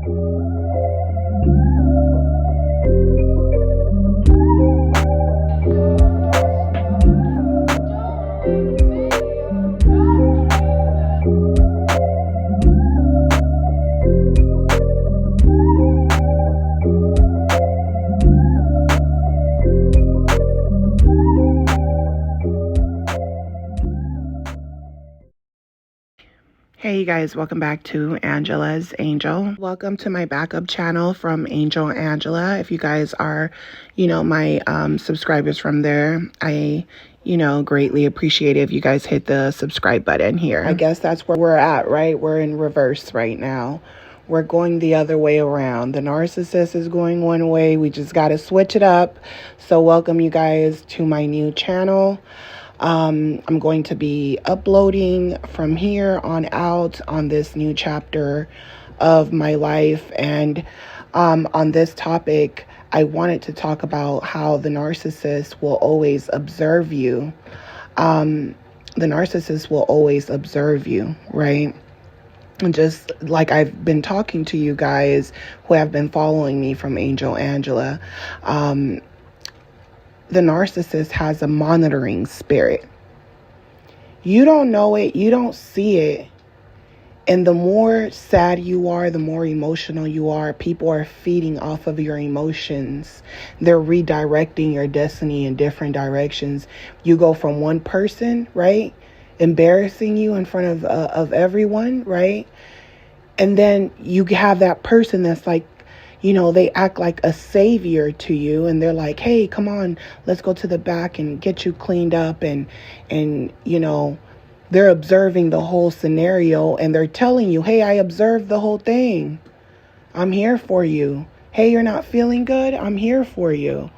Hey you guys, welcome back to Angela's Angel. Welcome to my backup channel from Angel Angela. If you guys are, my subscribers from there, I, greatly appreciate it if you guys hit the subscribe button here. I guess that's where we're at, right? We're in reverse right now. We're going the other way around. The narcissist is going one way. We just got to switch it up. So welcome you guys to my new channel. I'm going to be uploading from here on out on this new chapter of my life. And on this topic, I wanted to talk about how the narcissist will always observe you. The narcissist will always observe you, right? And just like I've been talking to you guys who have been following me from Angel Angela, the narcissist has a monitoring spirit. You don't know it, you don't see it. And the more sad you are, the more emotional you are, people are feeding off of your emotions. They're redirecting your destiny in different directions. You go from one person, right? Embarrassing you in front of everyone, right? And then you have that person that's like, they act like a savior to you, and they're like, hey, come on, let's go to the back and get you cleaned up. And they're observing the whole scenario, and they're telling you, hey, I observed the whole thing. I'm here for you. Hey, you're not feeling good? I'm here for you.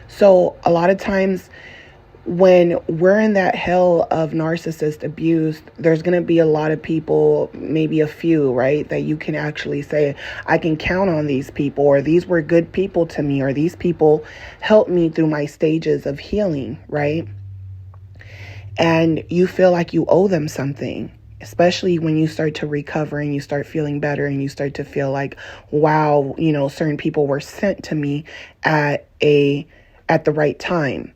So a lot of times when we're in that hell of narcissist abuse, there's going to be a lot of people, maybe a few, right, that you can actually say, I can count on these people, or these were good people to me, or these people helped me through my stages of healing, right? And you feel like you owe them something, especially when you start to recover and you start feeling better and you start to feel like, wow, certain people were sent to me at the right time.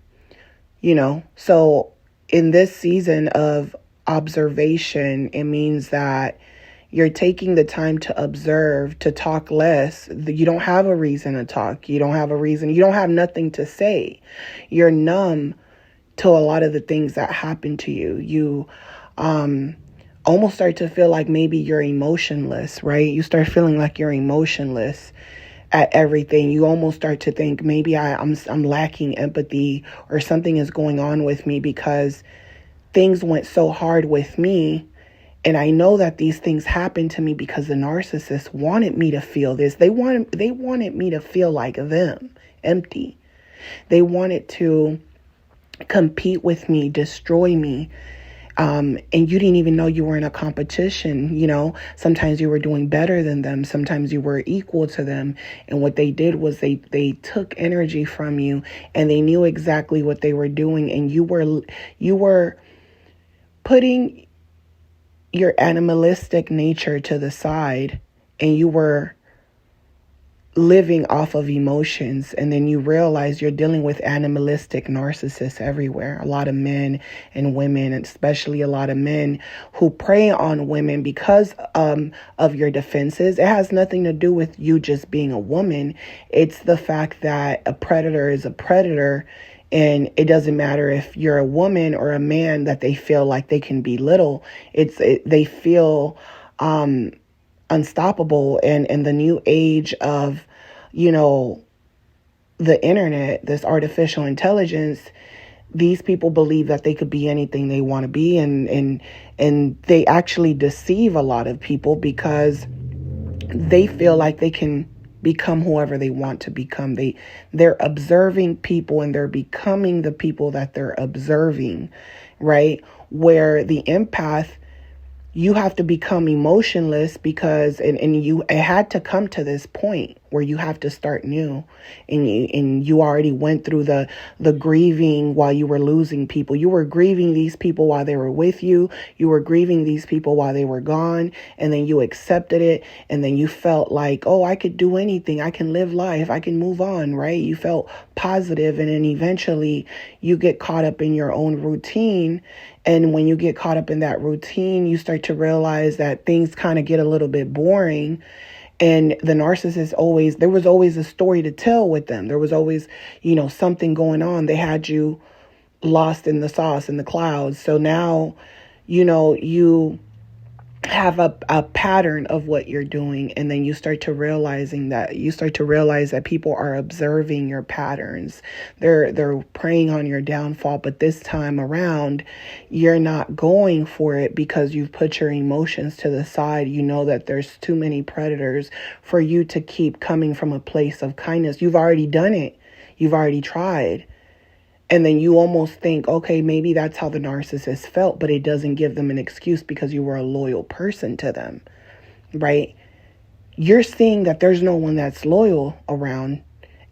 So in this season of observation, it means that you're taking the time to observe, to talk less. You don't have a reason to talk. You don't have a reason. You don't have nothing to say. You're numb to a lot of the things that happen to you. You almost start to feel like maybe you're emotionless, right? You start feeling like you're emotionless at everything. You almost start to think maybe I'm lacking empathy, or something is going on with me because things went so hard with me. And I know that these things happened to me because the narcissist wanted me to feel this. They wanted me to feel like them, empty. They wanted to compete with me, destroy me. And you didn't even know you were in a competition. Sometimes you were doing better than them. Sometimes you were equal to them. And what they did was they took energy from you, and they knew exactly what they were doing. And you were putting your animalistic nature to the side, and you were living off of emotions. And then you realize you're dealing with animalistic narcissists everywhere. A lot of men and women, and especially a lot of men who prey on women because of your defenses. It has nothing to do with you just being a woman. It's the fact that a predator is a predator, and it doesn't matter if you're a woman or a man that they feel like they can belittle. They feel unstoppable. And in the new age of, the internet, this artificial intelligence, these people believe that they could be anything they want to be. And they actually deceive a lot of people because they feel like they can become whoever they want to become. They're observing people, and they're becoming the people that they're observing, right? Where the empath, you have to become emotionless because, it had to come to this point where you have to start new, and you already went through the grieving while you were losing people. You were grieving these people while they were with you. You were grieving these people while they were gone, and then you accepted it, and then you felt like, oh, I could do anything. I can live life. I can move on, right? You felt positive, and then eventually you get caught up in your own routine. And when you get caught up in that routine, you start to realize that things kind of get a little bit boring. And the narcissist there was always a story to tell with them. There was always, something going on. They had you lost in the sauce, in the clouds. So now, you have a pattern of what you're doing, and then you start to realize that people are observing your patterns. They're preying on your downfall, but this time around you're not going for it because you've put your emotions to the side. You know that there's too many predators for you to keep coming from a place of kindness. You've already done it. You've already tried. And then you almost think, okay, maybe that's how the narcissist felt, but it doesn't give them an excuse because you were a loyal person to them, right? You're seeing that there's no one that's loyal around,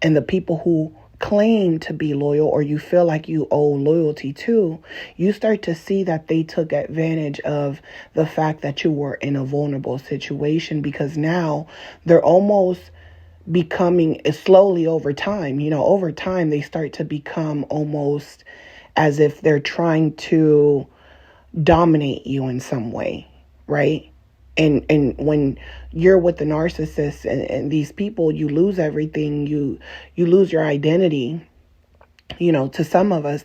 and the people who claim to be loyal or you feel like you owe loyalty to, you start to see that they took advantage of the fact that you were in a vulnerable situation, because now they're almost becoming slowly over time, over time, they start to become almost as if they're trying to dominate you in some way, right? And when you're with the narcissist and these people, you lose everything. You lose your identity. To some of us,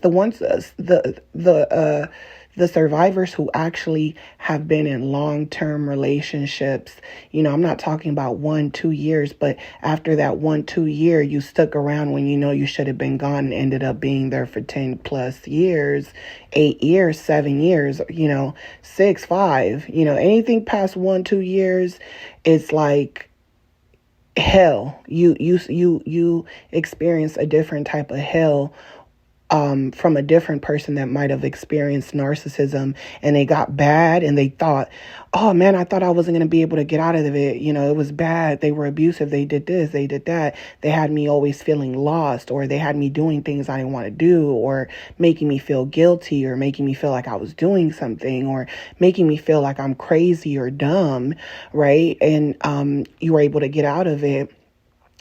the survivors who actually have been in long-term relationships, I'm not talking about 1-2 years, but after that 1-2 year, you stuck around when you should have been gone and ended up being there for 10 plus years, 8 years, 7 years, 6, 5, anything past 1-2 years, it's like hell. You experience a different type of hell from a different person that might have experienced narcissism, and they got bad and they thought, oh man, I thought I wasn't going to be able to get out of it. It was bad. They were abusive. They did this, they did that. They had me always feeling lost, or they had me doing things I didn't want to do, or making me feel guilty, or making me feel like I was doing something, or making me feel like I'm crazy or dumb. Right. And you were able to get out of it.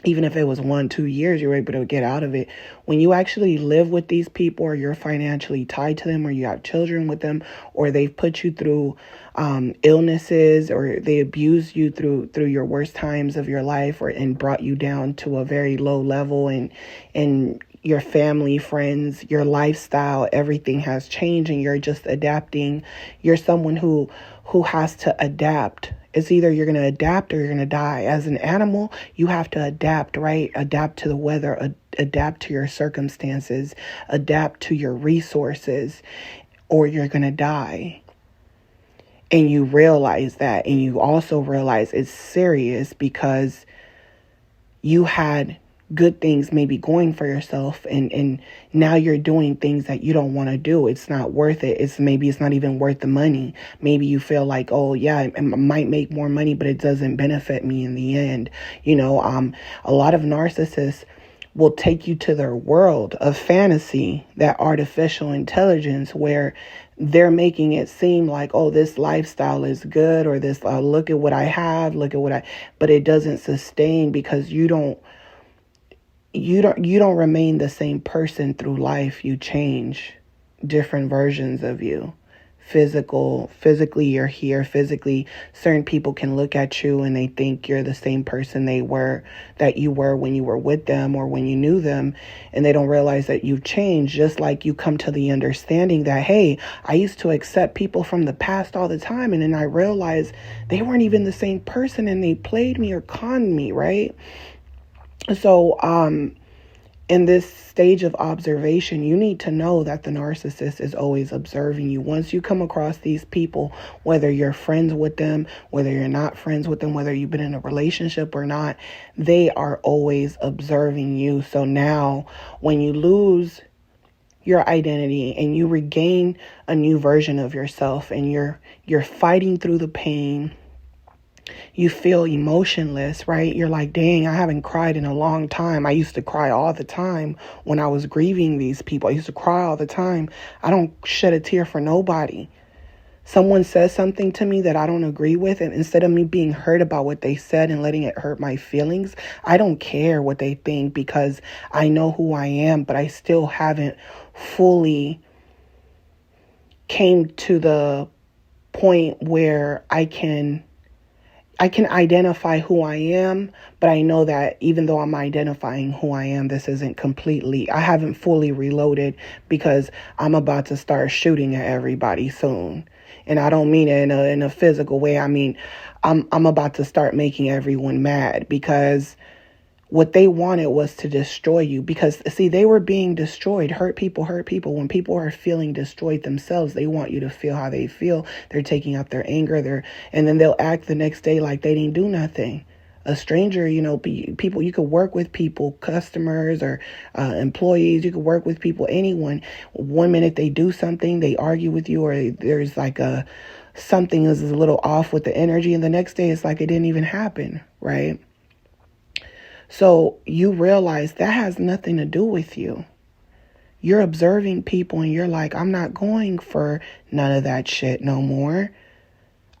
Even if it was 1-2 years, you were able to get out of it. When you actually live with these people, or you're financially tied to them, or you have children with them, or they've put you through illnesses, or they abused you through your worst times of your life, and brought you down to a very low level, and your family, friends, your lifestyle, everything has changed, and you're just adapting. You're someone who has to adapt. It's either you're going to adapt or you're going to die. As an animal, you have to adapt, right? Adapt to the weather, adapt to your circumstances, adapt to your resources, or you're going to die. And you realize that. And you also realize it's serious because you had good things maybe going for yourself, and now you're doing things that you don't want to do. It's not worth it. It's not even worth the money. Maybe you feel like, oh yeah, I might make more money, but it doesn't benefit me in the end. A lot of narcissists will take you to their world of fantasy, that artificial intelligence, where they're making it seem like, oh, this lifestyle is good, or this, look at what I have, but it doesn't sustain, because you don't remain the same person through life. You change, different versions of you. Physically, you're here. Physically, certain people can look at you and they think you're the same person that you were when you were with them or when you knew them. And they don't realize that you've changed, just like you come to the understanding that, hey, I used to accept people from the past all the time. And then I realized they weren't even the same person, and they played me or conned me, right? So, in this stage of observation, you need to know that the narcissist is always observing you. Once you come across these people, whether you're friends with them, whether you're not friends with them, whether you've been in a relationship or not, they are always observing you. So now when you lose your identity and you regain a new version of yourself, and you're fighting through the pain, You feel emotionless, right? You're like, dang, I haven't cried in a long time. I used to cry all the time when I was grieving these people. I used to cry all the time. I don't shed a tear for nobody. Someone says something to me that I don't agree with, and instead of me being hurt about what they said and letting it hurt my feelings, I don't care what they think because I know who I am, but I still haven't fully came to the point where I can identify who I am, but I know that even though I'm identifying who I am, this isn't completely, I haven't fully reloaded because I'm about to start shooting at everybody soon. And I don't mean it in a physical way. I mean, I'm about to start making everyone mad because what they wanted was to destroy you. Because, see, they were being destroyed. Hurt people hurt people. When people are feeling destroyed themselves, they want you to feel how they feel. They're taking out their anger. And then they'll act the next day like they didn't do nothing. A stranger, people, you could work with people, customers or employees. You could work with people, anyone. One minute they do something, they argue with you, or there's like something is a little off with the energy. And the next day it's like it didn't even happen, right? So you realize that has nothing to do with you. You're observing people and you're like, I'm not going for none of that shit no more.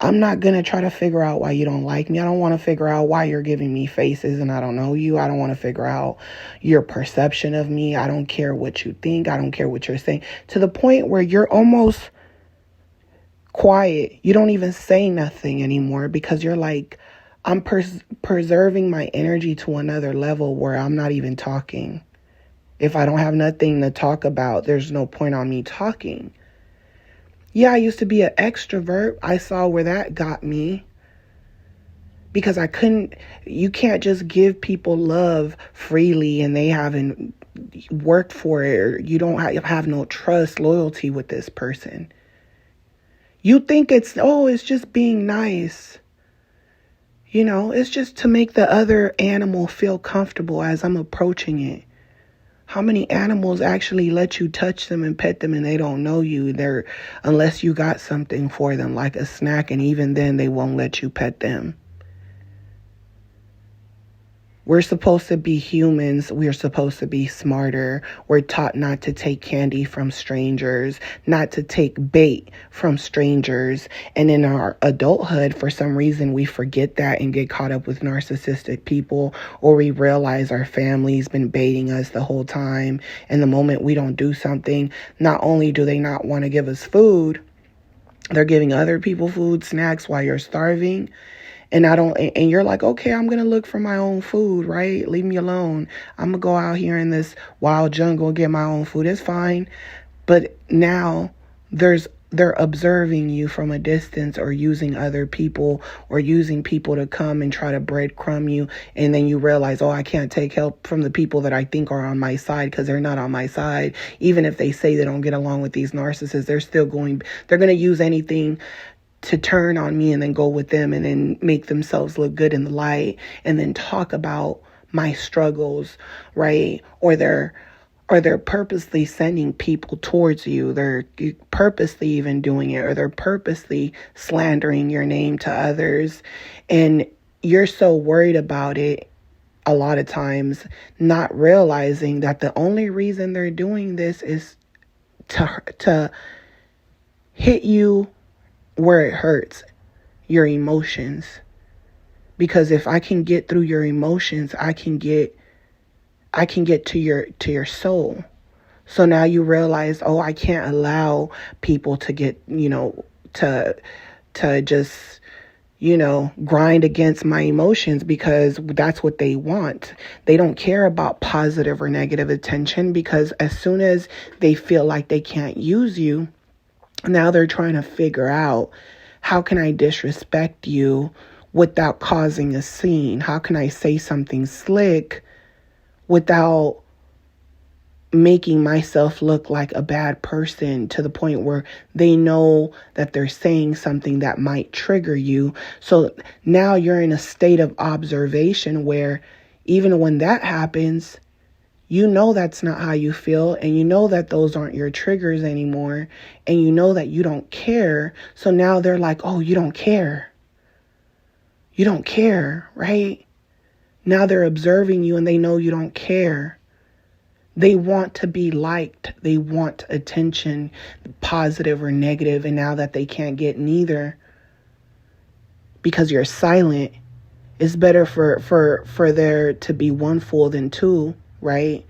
I'm not going to try to figure out why you don't like me. I don't want to figure out why you're giving me faces and I don't know you. I don't want to figure out your perception of me. I don't care what you think. I don't care what you're saying. To the point where you're almost quiet. You don't even say nothing anymore because you're like, I'm preserving my energy to another level where I'm not even talking. If I don't have nothing to talk about, there's no point on me talking. Yeah, I used to be an extrovert. I saw where that got me. Because you can't just give people love freely and they haven't worked for it. Or you don't have no trust, loyalty with this person. You think it's just being nice. It's just to make the other animal feel comfortable as I'm approaching it. How many animals actually let you touch them and pet them and they don't know you unless you got something for them like a snack, and even then they won't let you pet them. We're supposed to be humans. We're supposed to be smarter. We're taught not to take candy from strangers, not to take bait from strangers. And in our adulthood, for some reason, we forget that and get caught up with narcissistic people, or we realize our family's been baiting us the whole time. And the moment we don't do something, not only do they not want to give us food, they're giving other people food, snacks while you're starving. And you're like, okay, I'm going to look for my own food, right? Leave me alone. I'm going to go out here in this wild jungle and get my own food. It's fine. But now they're observing you from a distance, or using other people, or using people to come and try to breadcrumb you. And then you realize, I can't take help from the people that I think are on my side, because they're not on my side. Even if they say they don't get along with these narcissists, they're going to use anything to turn on me and then go with them and then make themselves look good in the light and then talk about my struggles, right? Or they're purposely sending people towards you. They're purposely even doing it, or they're purposely slandering your name to others. And you're so worried about it a lot of times, not realizing that the only reason they're doing this is to hit you where it hurts, your emotions. Because if I can get through your emotions, I can get to your soul. So now you realize, I can't allow people to get, to just, grind against my emotions, because that's what they want. They don't care about positive or negative attention, because as soon as they feel like they can't use you, now they're trying to figure out, how can I disrespect you without causing a scene? How can I say something slick without making myself look like a bad person, to the point where they know that they're saying something that might trigger you? So now you're in a state of observation where even when that happens, you know that's not how you feel, and you know that those aren't your triggers anymore, and you know that you don't care. So now they're like, you don't care. You don't care, right? Now they're observing you and they know you don't care. They want to be liked. They want attention, positive or negative. And now that they can't get neither because you're silent, it's better for there to be one fool than two, right?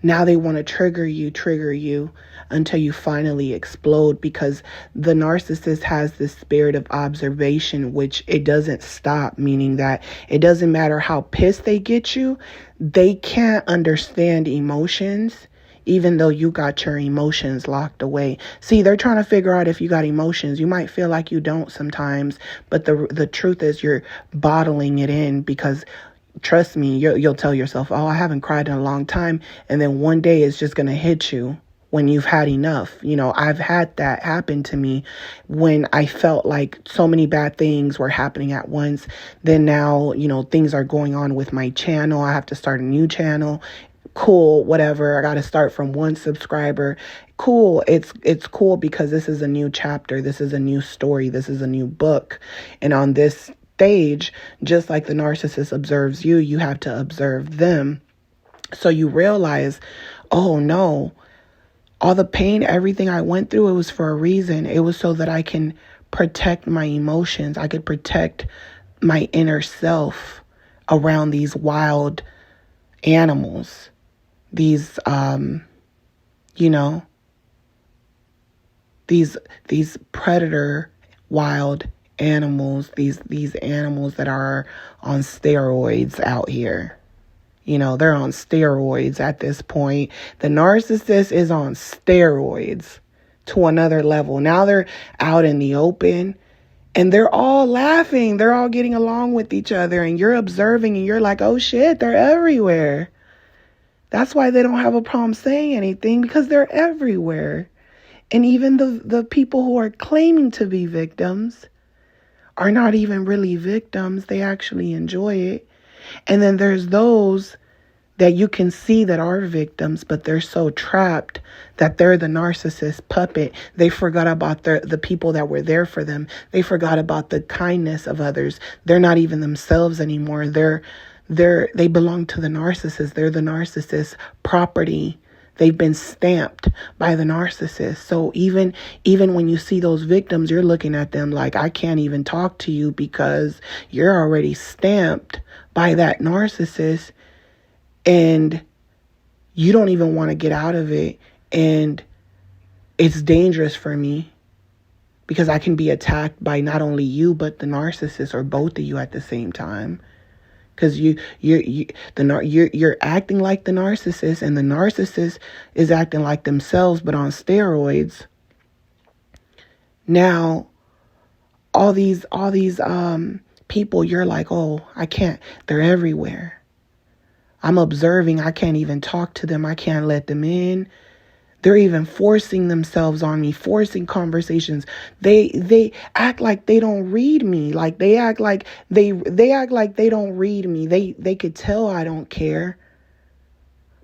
Now they want to trigger you until you finally explode, because the narcissist has this spirit of observation, which it doesn't stop, meaning that it doesn't matter how pissed they get you, they can't understand emotions, even though you got your emotions locked away. See, they're trying to figure out if you got emotions. You might feel like you don't sometimes, but the truth is you're bottling it in, because trust me, you'll tell yourself, oh, I haven't cried in a long time. And then one day it's just going to hit you when you've had enough. You know, I've had that happen to me when I felt like so many bad things were happening at once. Then now, you know, things are going on with my channel. I have to start a new channel. Cool, whatever. I got to start from 1 subscriber. Cool. It's cool because this is a new chapter. This is a new story. This is a new book. And on this stage, just like the narcissist observes you, you have to observe them. So you realize, oh no, all the pain, everything I went through, it was for a reason. It was so that I can protect my emotions. I could protect my inner self around these wild animals. These, these predator wild animals, these animals that are on steroids out here. You know, they're on steroids at this point. The narcissist is on steroids to another level. Now they're out in the open and they're all laughing. They're all getting along with each other, and you're observing and you're like, oh shit, they're everywhere. That's why they don't have a problem saying anything, because they're everywhere. And even the people who are claiming to be victims are not even really victims. They actually enjoy it. And then there's those that you can see that are victims, but they're so trapped that they're the narcissist puppet. They forgot about the people that were there for them. They forgot about the kindness of others. They're not even themselves anymore. They belong to the narcissist. They're the narcissist property. They've been stamped by the narcissist. So even when you see those victims, you're looking at them like, I can't even talk to you because you're already stamped by that narcissist, and you don't even want to get out of it. And it's dangerous for me because I can be attacked by not only you, but the narcissist, or both of you at the same time. Because you're acting like the narcissist, and the narcissist is acting like themselves, but on steroids. Now, all these people, you're like, oh, I can't. They're everywhere. I'm observing. I can't even talk to them. I can't let them in. They're even forcing themselves on me, forcing conversations. They act like they don't read me. Like they act like they act like they don't read me. They could tell I don't care.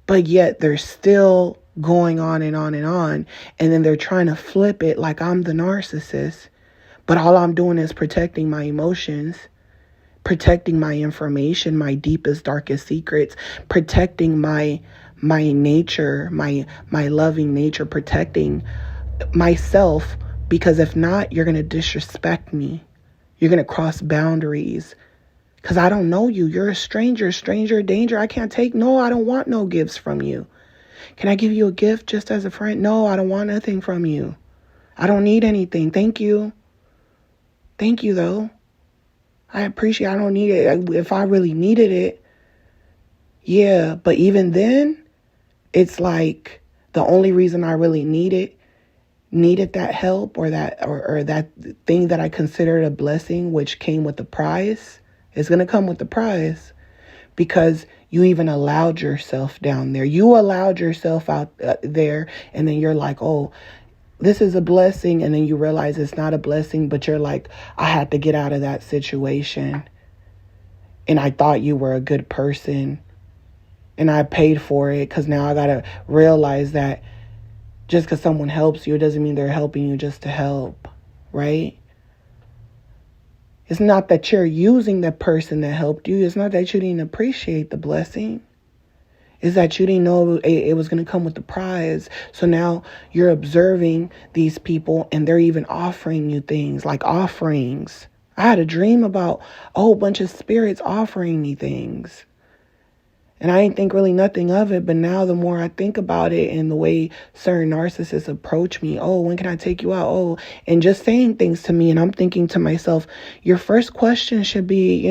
But yet they're still going on and on and on. And then they're trying to flip it like I'm the narcissist. But all I'm doing is protecting my emotions, protecting my information, my deepest, darkest secrets, protecting my nature, my loving nature, protecting myself, because if not, you're going to disrespect me. You're going to cross boundaries because I don't know you. You're a stranger danger. I can't take, no, I don't want no gifts from you. Can I give you a gift just as a friend? No, I don't want nothing from you. I don't need anything. Thank you. Thank you though. I appreciate, I don't need it. If I really needed it, yeah, but even then, it's like the only reason I really needed that help, or that thing that I considered a blessing, which came with the prize, is going to come with the prize, because you even allowed yourself down there. You allowed yourself out there, and then you're like, oh, this is a blessing. And then you realize it's not a blessing, but you're like, I had to get out of that situation. And I thought you were a good person. And I paid for it, because now I got to realize that just because someone helps you, it doesn't mean they're helping you just to help, right? It's not that you're using the person that helped you. It's not that you didn't appreciate the blessing. It's that you didn't know it was going to come with the prize. So now you're observing these people and they're even offering you things like offerings. I had a dream about a whole bunch of spirits offering me things. And I didn't think really nothing of it. But now the more I think about it and the way certain narcissists approach me, oh, when can I take you out? Oh, and just saying things to me. And I'm thinking to myself, your first question should be,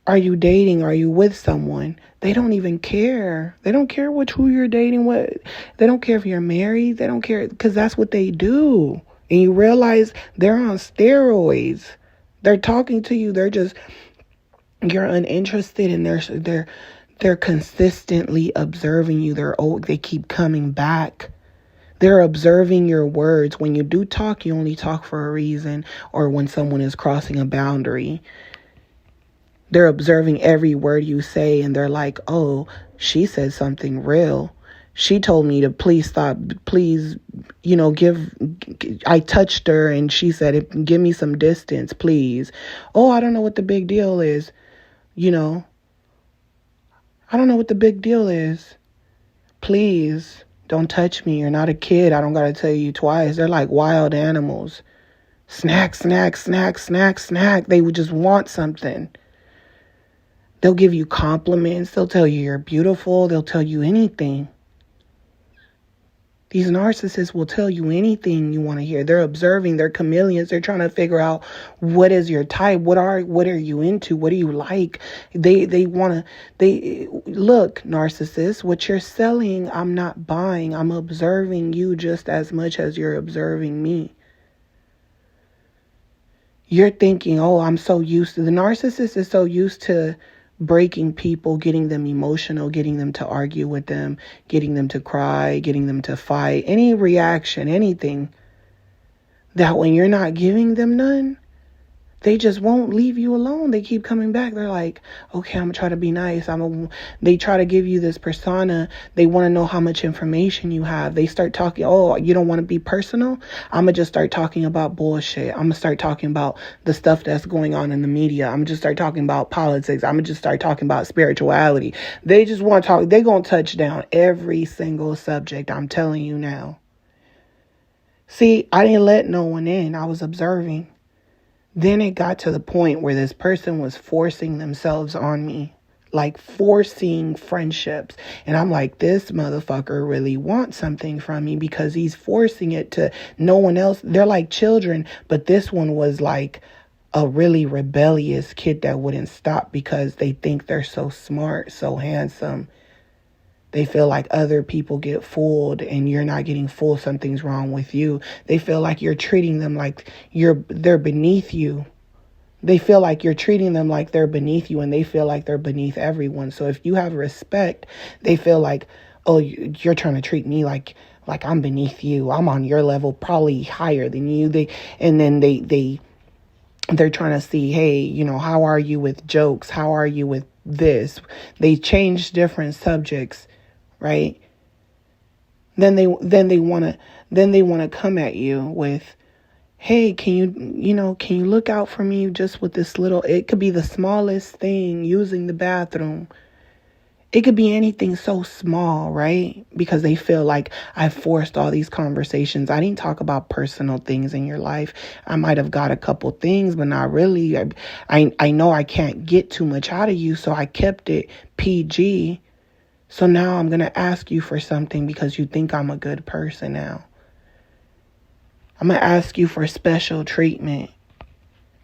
are you dating? Are you with someone? They don't even care. They don't care who you're dating. They don't care if you're married. They don't care because that's what they do. And you realize they're on steroids. They're talking to you. You're uninterested, and they're consistently observing you. They keep coming back. They're observing your words. When you do talk, you only talk for a reason, or when someone is crossing a boundary. They're observing every word you say, and they're like, oh, she said something real. She told me to please stop, please, I touched her and she said, give me some distance, please. Oh, I don't know what the big deal is. I don't know what the big deal is. Please don't touch me. You're not a kid. I don't got to tell you twice. They're like wild animals. Snack, snack, snack, snack, snack. They would just want something. They'll give you compliments. They'll tell you you're beautiful. They'll tell you anything. These narcissists will tell you anything you want to hear. They're observing. They're chameleons. They're trying to figure out what is your type. What are you into? What do you like? They look, narcissists, what you're selling, I'm not buying. I'm observing you just as much as you're observing me. You're thinking, oh, the narcissist is so used to breaking people, getting them emotional, getting them to argue with them, getting them to cry, getting them to fight, any reaction, anything, that when you're not giving them none, they just won't leave you alone. They keep coming back. They're like, okay, I'm gonna try to be nice. They try to give you this persona. They want to know how much information you have. They start talking, oh, you don't want to be personal? I'm gonna just start talking about bullshit. I'm gonna start talking about the stuff that's going on in the media. I'm gonna just start talking about politics. I'm gonna just start talking about spirituality. They just want to talk. They're gonna touch down every single subject. I'm telling you now. See, I didn't let no one in. I was observing. Then it got to the point where this person was forcing themselves on me, like forcing friendships. And I'm like, this motherfucker really wants something from me because he's forcing it to no one else. They're like children, but this one was like a really rebellious kid that wouldn't stop because they think they're so smart, so handsome. They feel like other people get fooled and you're not getting fooled. Something's wrong with you. They feel like you're treating them like they're beneath you. They feel like you're treating them like they're beneath you, and they feel like they're beneath everyone. So if you have respect, they feel like, oh, you're trying to treat me like I'm beneath you. I'm on your level, probably higher than you. They're trying to see, hey, how are you with jokes? How are you with this? They change different subjects. Right? Then they want to come at you with, hey, can you look out for me just with this little, it could be the smallest thing, using the bathroom. It could be anything so small, right? Because they feel like I forced all these conversations. I didn't talk about personal things in your life. I might have got a couple things, but not really. I know I can't get too much out of you, so I kept it PG. So now I'm going to ask you for something because you think I'm a good person now. I'm going to ask you for special treatment.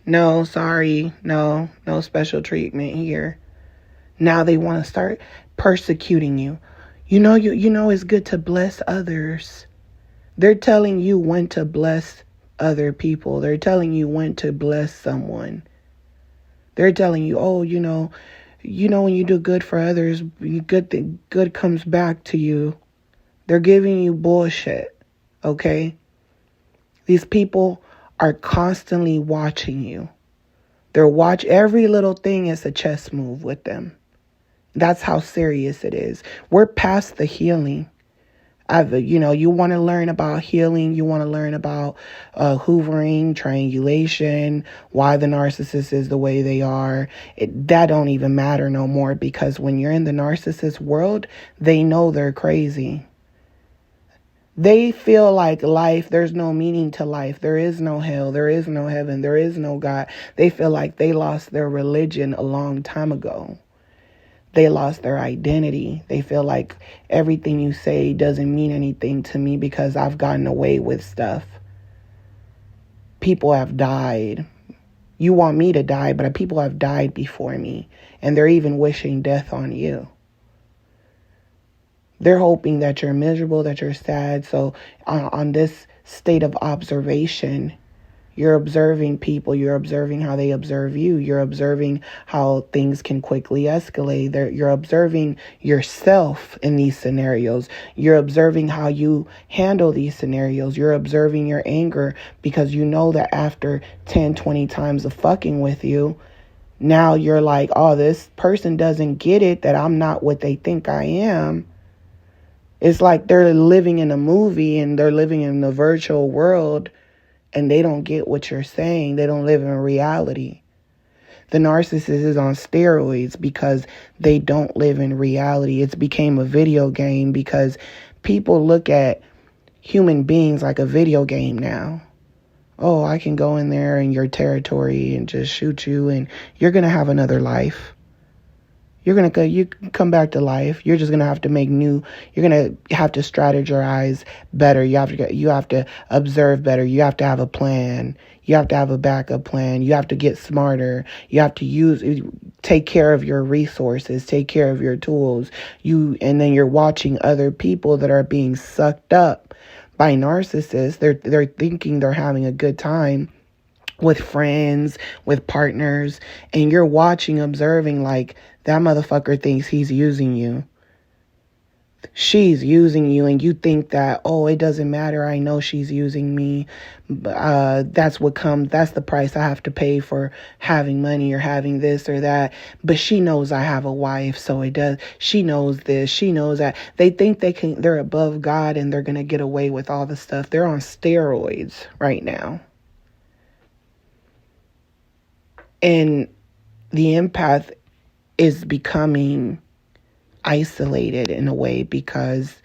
No, sorry. No special treatment here. Now they want to start persecuting you. You know it's good to bless others. They're telling you when to bless other people. They're telling you when to bless someone. They're telling you, oh, when you do good for others, good comes back to you. They're giving you bullshit, okay? These people are constantly watching you. Every little thing is a chess move with them. That's how serious it is. We're past the healing. You want to learn about healing. You want to learn about hoovering, triangulation, why the narcissist is the way they are. That don't even matter no more, because when you're in the narcissist world, they know they're crazy. They feel like life, there's no meaning to life. There is no hell. There is no heaven. There is no God. They feel like they lost their religion a long time ago. They lost their identity. They feel like everything you say doesn't mean anything to me because I've gotten away with stuff. People have died. You want me to die, but people have died before me. And they're even wishing death on you. They're hoping that you're miserable, that you're sad. So on this state of observation, you're observing people. You're observing how they observe you. You're observing how things can quickly escalate. You're observing yourself in these scenarios. You're observing how you handle these scenarios. You're observing your anger because you know that after 10, 20 times of fucking with you, now you're like, oh, this person doesn't get it that I'm not what they think I am. It's like they're living in a movie and they're living in the virtual world and they don't get what you're saying. They don't live in reality. The narcissist is on steroids because they don't live in reality. It's became a video game because people look at human beings like a video game now. Oh, I can go in there in your territory and just shoot you and you're going to have another life. You can come back to life. You're just going to have to you're going to have to strategize better. You have to observe better. You have to have a plan. You have to have a backup plan. You have to get smarter. You have to take care of your resources, take care of your tools. And then you're watching other people that are being sucked up by narcissists. They're thinking they're having a good time with friends, with partners, and you're watching, observing like that motherfucker thinks he's using you. She's using you, and you think that, oh, it doesn't matter. I know she's using me. That's the price I have to pay for having money or having this or that. But she knows I have a wife, so it does. She knows this. She knows that. They think they're above God and they're going to get away with all the stuff. They're on steroids right now. And the empath is becoming isolated in a way because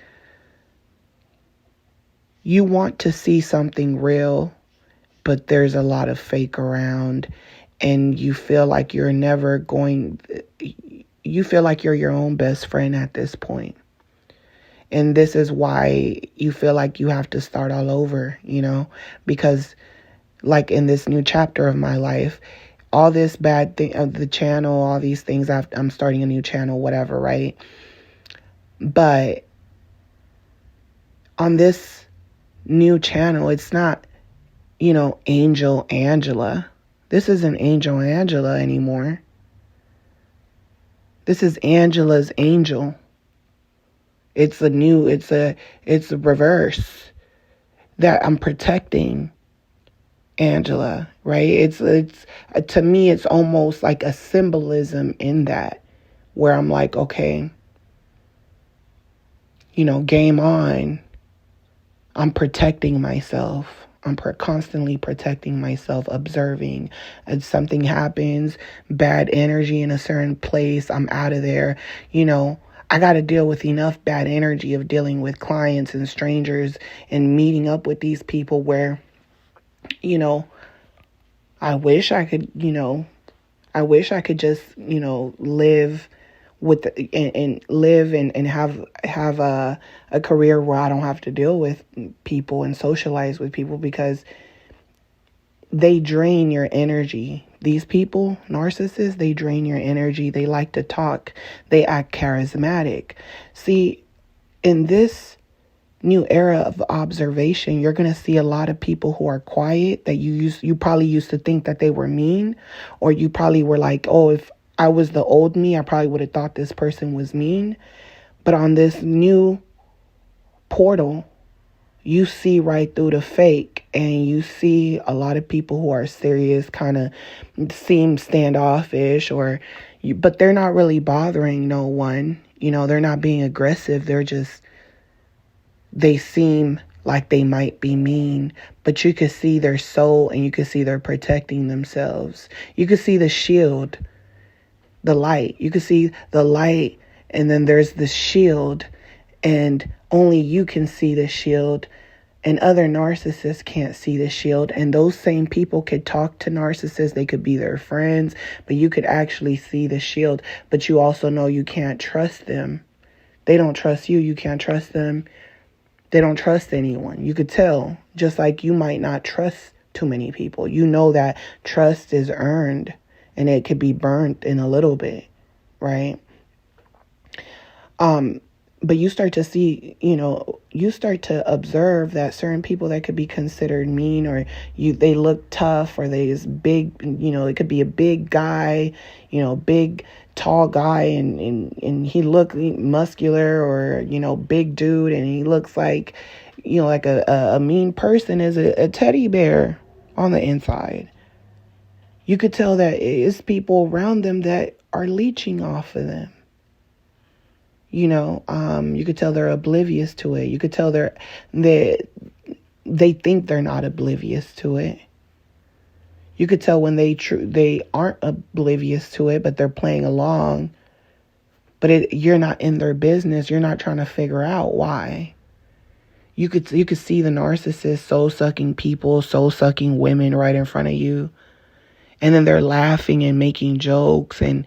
you want to see something real, but there's a lot of fake around, and you feel like you feel like you're your own best friend at this point. And this is why you feel like you have to start all over, because like in this new chapter of my life, all this bad thing of the channel, all these things, I'm starting a new channel, whatever, right? But on this new channel, it's not, Angel Angela. This isn't Angel Angela anymore. This is Angela's Angel. It's a reverse that I'm protecting Angela, right? It's to me, it's almost like a symbolism in that, where I'm like, okay, game on. I'm protecting myself. I'm constantly protecting myself, observing. If something happens, bad energy in a certain place, I'm out of there. I got to deal with enough bad energy of dealing with clients and strangers and meeting up with these people where, I wish I could just, live with and live and have a career where I don't have to deal with people and socialize with people, because they drain your energy. These people, narcissists, they drain your energy. They like to talk. They act charismatic. See, in this new era of observation, you're going to see a lot of people who are quiet that you probably used to think that they were mean, or you probably were like, oh, if I was the old me, I probably would have thought this person was mean. But on this new portal, you see right through the fake, and you see a lot of people who are serious kind of seem standoffish, but they're not really bothering no one. They're not being aggressive. They're just they seem like they might be mean, but you could see their soul and you could see they're protecting themselves. You could see the shield, the light. You could see the light, and then there's the shield, and only you can see the shield, and other narcissists can't see the shield. And those same people could talk to narcissists. They could be their friends, but you could actually see the shield. But you also know you can't trust them. They don't trust you. You can't trust them. They don't trust anyone. You could tell, just like you might not trust too many people. You know that trust is earned and it could be burnt in a little bit, right? But you start to see, you start to observe that certain people that could be considered mean, or they look tough, or they is big, it could be a big guy, big tall guy, and he look muscular, or big dude, and he looks like like a mean person is a teddy bear on the inside. You could tell that it's people around them that are leeching off of them. You could tell they're oblivious to it. You could tell they think they're not oblivious to it. You could tell when they aren't oblivious to it, but they're playing along. But you're not in their business. You're not trying to figure out why. You could see the narcissist soul-sucking people, soul-sucking women right in front of you. And then they're laughing and making jokes and,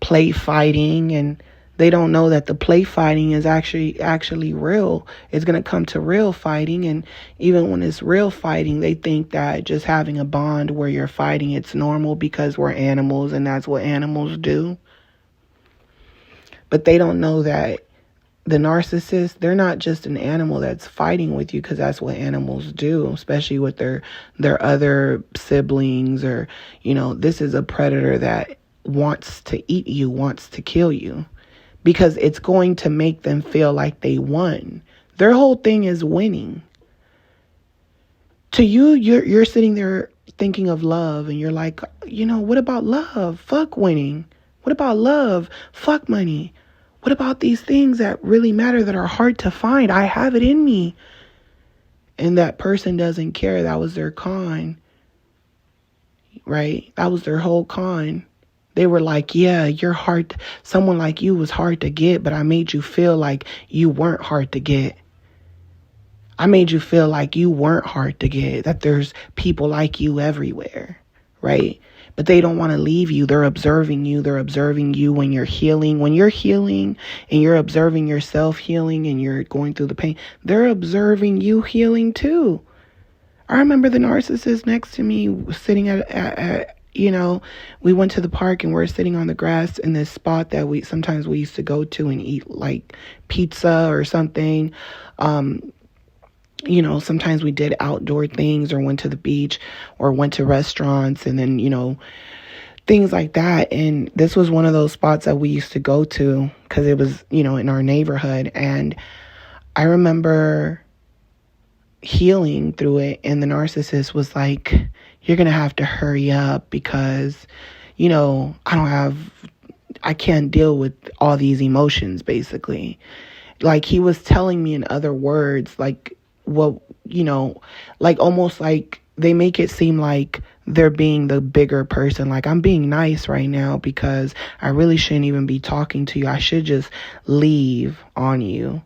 play fighting, and they don't know that the play fighting is actually real. It's going to come to real fighting, and even when it's real fighting, they think that just having a bond where you're fighting, it's normal because we're animals and that's what animals do. But they don't know that the narcissist, they're not just an animal that's fighting with you because that's what animals do, especially with their other siblings, or, this is a predator that wants to eat you, wants to kill you, because it's going to make them feel like they won. Their whole thing is winning. To you, you're sitting there thinking of love, and you're like, what about love? Fuck winning. What about love? Fuck money. What about these things that really matter, that are hard to find? I have it in me. And that person doesn't care. That was their con, right? That was their whole con. They were like, yeah, you're hard. Someone like you was hard to get, but I made you feel like you weren't hard to get. I made you feel like you weren't hard to get, that there's people like you everywhere, right? But they don't want to leave you. They're observing you. They're observing you when you're healing. When you're healing and you're observing yourself healing and you're going through the pain, they're observing you healing too. I remember the narcissist next to me sitting at we went to the park and we're sitting on the grass in this spot that we used to go to and eat like pizza or something. Sometimes we did outdoor things or went to the beach or went to restaurants, and then, things like that. And this was one of those spots that we used to go to because it was, in our neighborhood. And I remember healing through it, and the narcissist was like, you're going to have to hurry up because, I can't deal with all these emotions, basically. Like, he was telling me in other words, like, like almost like they make it seem like they're being the bigger person. Like, I'm being nice right now because I really shouldn't even be talking to you. I should just leave on you.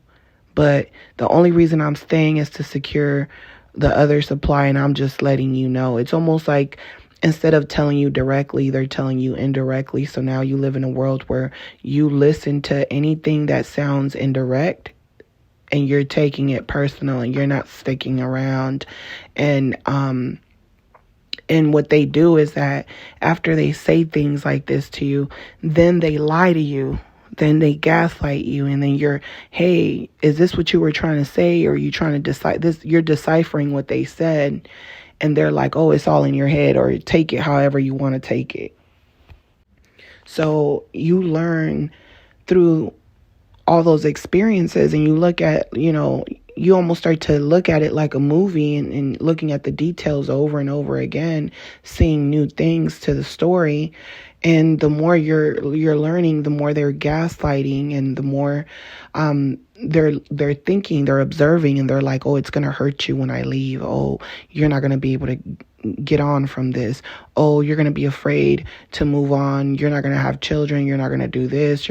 But the only reason I'm staying is to secure the other supply, and I'm just letting you know. It's almost like instead of telling you directly, they're telling you indirectly. So now you live in a world where you listen to anything that sounds indirect, and you're taking it personal, and you're not sticking around. And what they do is that after they say things like this to you, then they lie to you. Then they gaslight you, and then hey, is this what you were trying to say? Or are you trying to decide this? You're deciphering what they said, and they're like, oh, it's all in your head, or take it however you want to take it. So you learn through all those experiences, and you look at, you almost start to look at it like a movie, and looking at the details over and over again, seeing new things to the story. And the more you're learning, the more they're gaslighting, and the more they're thinking, they're observing, and they're like, oh, it's gonna hurt you when I leave. Oh, you're not gonna be able to get on from this. Oh, you're gonna be afraid to move on. You're not gonna have children. You're not gonna do this.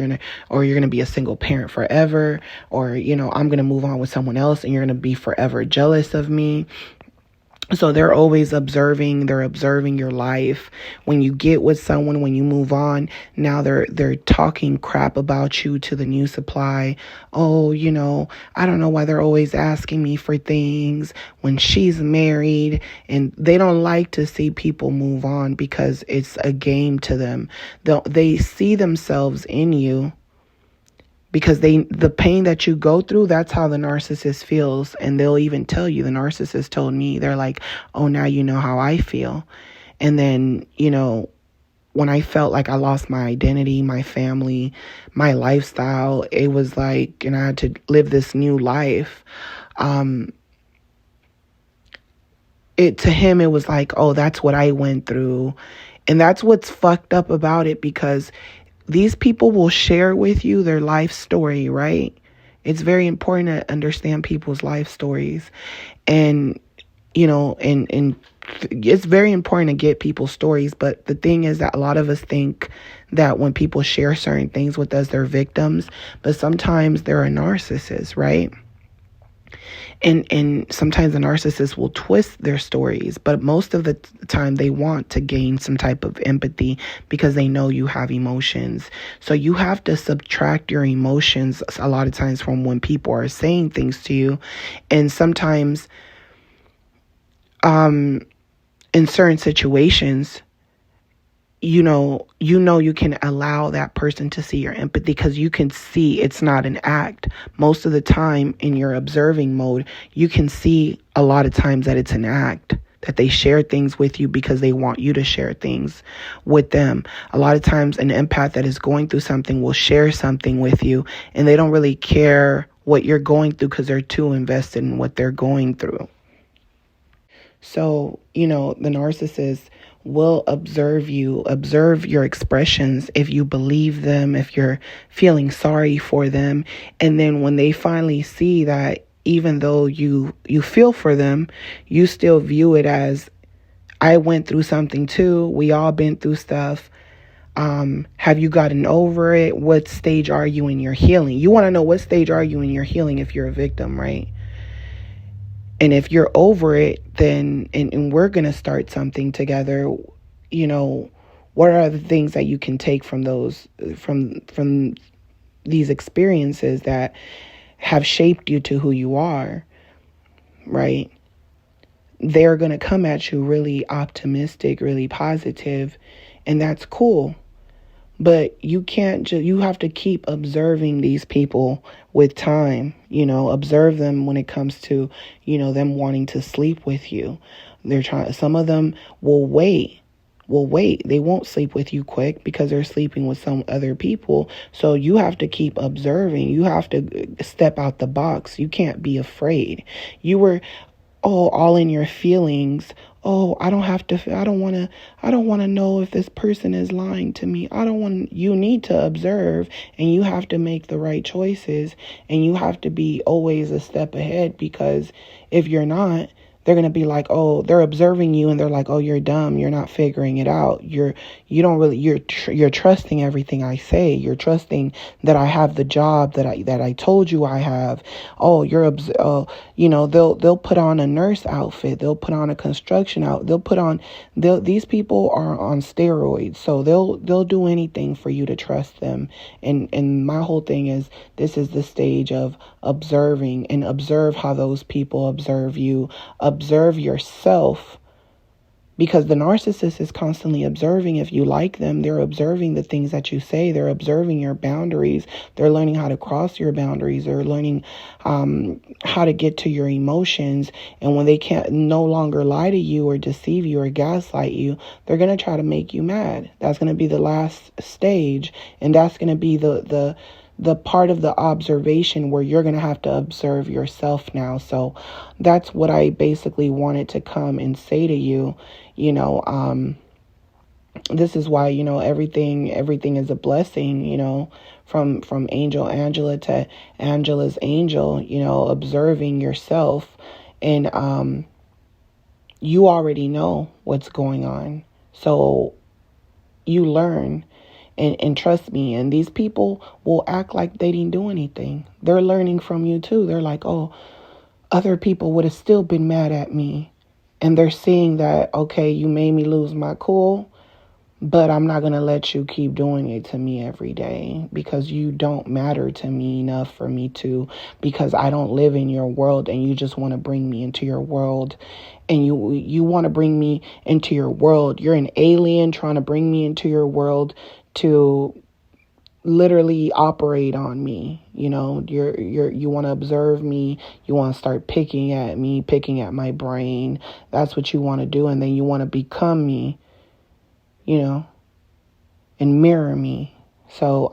Or you're gonna be a single parent forever. Or I'm gonna move on with someone else, and you're gonna be forever jealous of me. So they're always observing. They're observing your life. When you get with someone, when you move on, now they're talking crap about you to the new supply. Oh, I don't know why they're always asking me for things when she's married. And they don't like to see people move on because it's a game to them. They see themselves in you. Because the pain that you go through, that's how the narcissist feels. And they'll even tell you, the narcissist told me, they're like, oh, now you know how I feel. And then, when I felt like I lost my identity, my family, my lifestyle, it was like, and I had to live this new life. To him, it was like, oh, that's what I went through. And that's what's fucked up about it, because these people will share with you their life story, right? It's very important to understand people's life stories. And, and it's very important to get people's stories. But the thing is that a lot of us think that when people share certain things with us, they're victims. But sometimes they're a narcissist, right? And sometimes the narcissist will twist their stories, but most of the time they want to gain some type of empathy because they know you have emotions. So you have to subtract your emotions a lot of times from when people are saying things to you. And sometimes, in certain situations, you can allow that person to see your empathy because you can see it's not an act. Most of the time in your observing mode, you can see a lot of times that it's an act, that they share things with you because they want you to share things with them. A lot of times an empath that is going through something will share something with you, and they don't really care what you're going through because they're too invested in what they're going through. So, the narcissist will observe your expressions, if you believe them, if you're feeling sorry for them. And then when they finally see that even though you feel for them, you still view it as, I went through something too. We all been through stuff. Have you gotten over it? What stage are you in your healing? You want to know what stage are you in your healing if you're a victim, right? And if you're over it, then, and we're going to start something together, what are the things that you can take from from these experiences that have shaped you to who you are, right? They're going to come at you really optimistic, really positive, and that's cool. But you have to keep observing these people with time, observe them when it comes to, them wanting to sleep with you. Some of them will wait. They won't sleep with you quick because they're sleeping with some other people. So you have to keep observing. You have to step out the box. You can't be afraid. You were, all in your feelings. I don't want to know if this person is lying to me. You need to observe, and you have to make the right choices, and you have to be always a step ahead, because if you're not, they're going to be like, they're observing you, and they're like, you're dumb. You're not figuring it out. You're trusting everything I say. You're trusting that I have the job that I told you I have. They'll put on a nurse outfit. They'll put on a construction outfit. These people are on steroids. So they'll do anything for you to trust them. And my whole thing is, this is the stage of observing, and observe how those people observe you. Observe yourself, because the narcissist is constantly observing. If you like them, they're observing the things that you say. They're observing your boundaries. They're learning how to cross your boundaries. They're learning how to get to your emotions. And when they can't no longer lie to you or deceive you or gaslight you, they're going to try to make you mad. That's going to be the last stage. And that's going to be the the part of the observation where you're going to have to observe yourself now. So that's what I basically wanted to come and say to you. You know, this is why, you know, everything is a blessing, you know, from Angel Angela to Angela's Angel, you know, observing yourself. And you already know what's going on. So you learn. And trust me, and these people will act like they didn't do anything. They're learning from you too. They're like, oh, other people would have still been mad at me. And they're seeing that, okay, you made me lose my cool, but I'm not going to let you keep doing it to me every day because you don't matter to me enough for me to, because I don't live in your world and you just want to bring me into your world. And you want to bring me into your world. You're an alien trying to bring me into your world to literally operate on me. You know, you want to observe me. You want to start picking at me, picking at my brain. That's what you want to do. And then you want to become me, you know, and mirror me. So,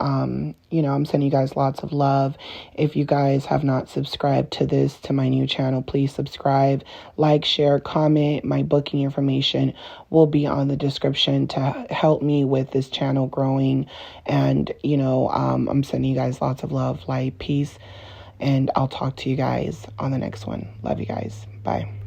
you know, I'm sending you guys lots of love. If you guys have not subscribed to my new channel, please subscribe, like, share, comment. My booking information will be on the description to help me with this channel growing. And, you know, I'm sending you guys lots of love, light, peace, and I'll talk to you guys on the next one. Love you guys. Bye.